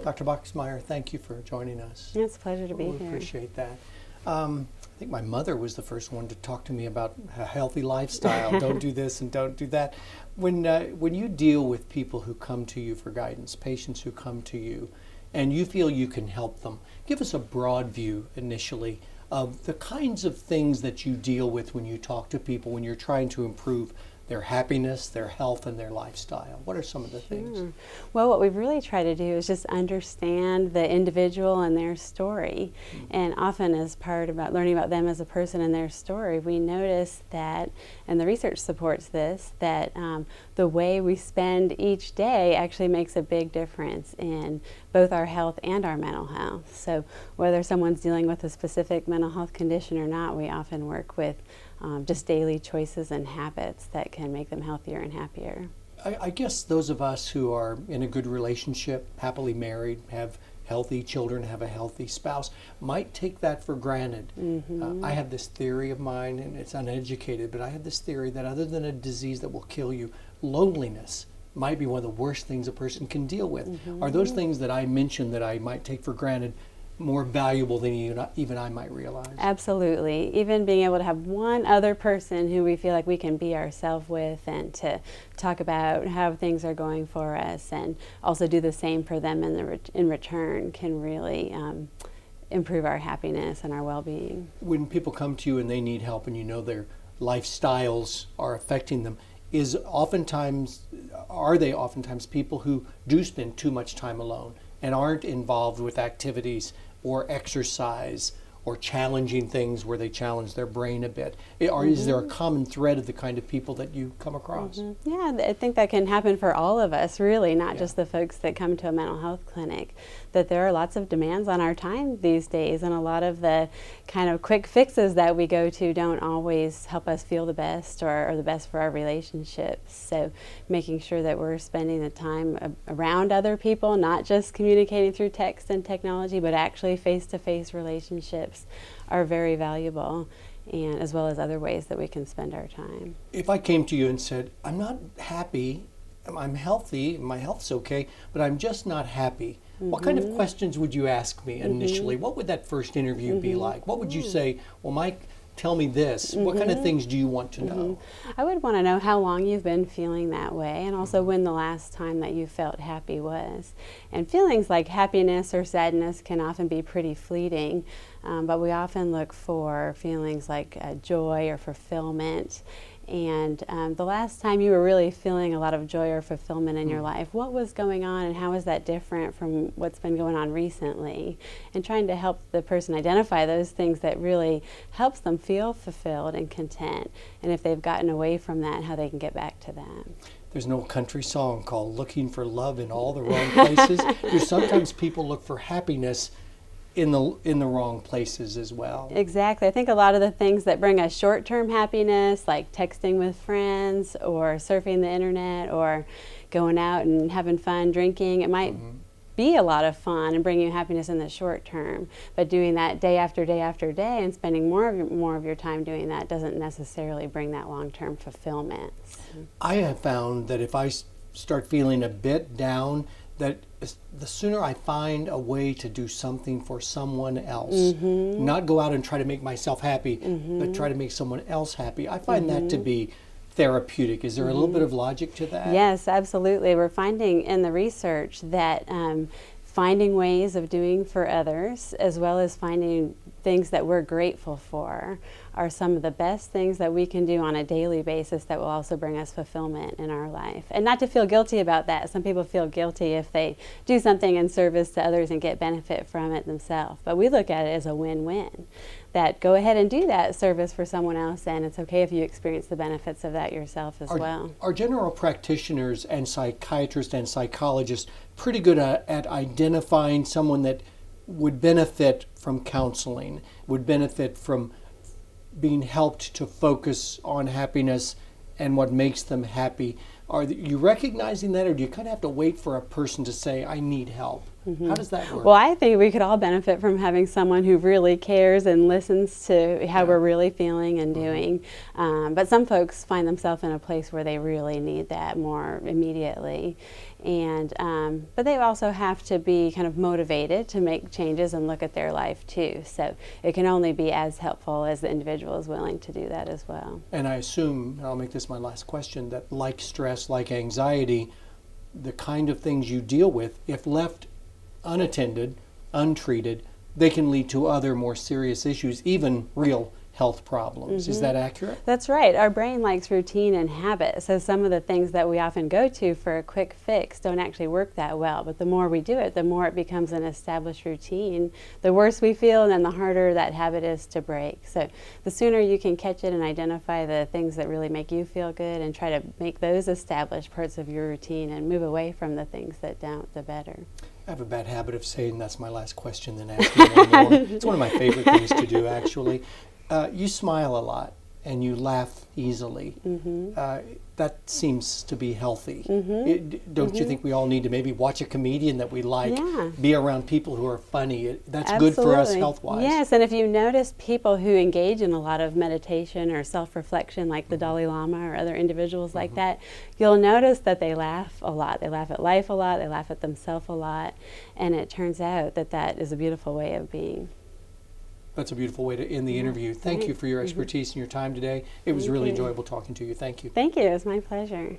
Dr. Boxmeyer, thank you for joining us. It's a pleasure to be We here. appreciate that. I think my mother was the first one to talk to me about a healthy lifestyle. Don't do this and don't do that. When you deal with people who come to you for guidance, patients who come to you, and you feel you can help them, give us a broad view initially of the kinds of things that you deal with when you talk to people, when you're trying to improve their happiness, their health, and their lifestyle. What are some of the things? Well, what we've really tried to do is just understand the individual and their story. And often as part about learning about them as a person and their story, we notice that, and the research supports this, that the way we spend each day actually makes a big difference in both our health and our mental health. So whether someone's dealing with a specific mental health condition or not, we often work with just daily choices and habits that can make them healthier and happier. I guess those of us who are in a good relationship, happily married, have healthy children, have a healthy spouse, might take that for granted. I have this theory of mine, and it's uneducated, but I have this theory that other than a disease that will kill you, loneliness might be one of the worst things a person can deal with. Are those things that I mentioned that I might take for granted more valuable than even I might realize? Absolutely. Even being able to have one other person who we feel like we can be ourselves with and to talk about how things are going for us and also do the same for them in return can really improve our happiness and our well-being. When people come to you and they need help and you know their lifestyles are affecting them, are they oftentimes people who do spend too much time alone and aren't involved with activities or exercise or challenging things where they challenge their brain a bit? Or is there a common thread of the kind of people that you come across? Yeah, I think that can happen for all of us, really, not just the folks that come to a mental health clinic. That there are lots of demands on our time these days, and a lot of the kind of quick fixes that we go to don't always help us feel the best or the best for our relationships. So making sure that we're spending the time around other people, not just communicating through text and technology, but actually face-to-face relationships are very valuable, and as well as other ways that we can spend our time. If I came to you and said, I'm not happy, I'm healthy, my health's okay, but I'm just not happy, what kind of questions would you ask me initially? What would that first interview be like? What would you say, well, Mike, tell me this. What kind of things do you want to know? I would want to know how long you've been feeling that way, and also when the last time that you felt happy was. And feelings like happiness or sadness can often be pretty fleeting, but we often look for feelings like joy or fulfillment. And the last time you were really feeling a lot of joy or fulfillment in your life, what was going on and how is that different from what's been going on recently? And trying to help the person identify those things that really helps them feel fulfilled and content. And if they've gotten away from that, how they can get back to that. There's an old country song called Looking for Love in All the Wrong Places. Because sometimes people look for happiness in the wrong places as well. Exactly. I think a lot of the things that bring us short-term happiness, like texting with friends or surfing the internet or going out and having fun drinking, it might be a lot of fun and bring you happiness in the short term, but doing that day after day after day and spending more of your time doing that doesn't necessarily bring that long-term fulfillment. I have found that if I start feeling a bit down, that the sooner I find a way to do something for someone else, not go out and try to make myself happy, but try to make someone else happy, I find that to be therapeutic. Is there a little bit of logic to that? Yes, absolutely. We're finding in the research that finding ways of doing for others, as well as finding things that we're grateful for, are some of the best things that we can do on a daily basis that will also bring us fulfillment in our life. And not to feel guilty about that. Some people feel guilty if they do something in service to others and get benefit from it themselves. But we look at it as a win-win. That go ahead and do that service for someone else, and it's okay if you experience the benefits of that yourself as well. Are general practitioners and psychiatrists and psychologists pretty good at identifying someone that would benefit from counseling, would benefit from being helped to focus on happiness and what makes them happy? Are you recognizing that, or do you kind of have to wait for a person to say, I need help? How does that work? Well, I think we could all benefit from having someone who really cares and listens to how we're really feeling and doing. But some folks find themselves in a place where they really need that more immediately. And but they also have to be kind of motivated to make changes and look at their life too. So it can only be as helpful as the individual is willing to do that as well. And I assume, and I'll make this my last question, that like stress, like anxiety, the kind of things you deal with, if left unattended, untreated, they can lead to other more serious issues, even real health problems. Is that accurate? That's right. Our brain likes routine and habit. So some of the things that we often go to for a quick fix don't actually work that well. But the more we do it, the more it becomes an established routine. The worse we feel, and then the harder that habit is to break. So the sooner you can catch it and identify the things that really make you feel good and try to make those established parts of your routine and move away from the things that don't, the better. I have a bad habit of saying that's my last question, then asking one more. It's one of my favorite things to do, actually. You smile a lot and you laugh easily. That seems to be healthy. Don't you think we all need to maybe watch a comedian that we like, be around people who are funny? That's Absolutely. good for us health-wise. Yes, and if you notice people who engage in a lot of meditation or self-reflection, like the Dalai Lama or other individuals like that, you'll notice that they laugh a lot. They laugh at life a lot, they laugh at themselves a lot, and it turns out that that is a beautiful way of being. That's a beautiful way to end the interview. Thank you for your expertise and your time today. It was really enjoyable talking to you. Thank you. Thank you. It was my pleasure.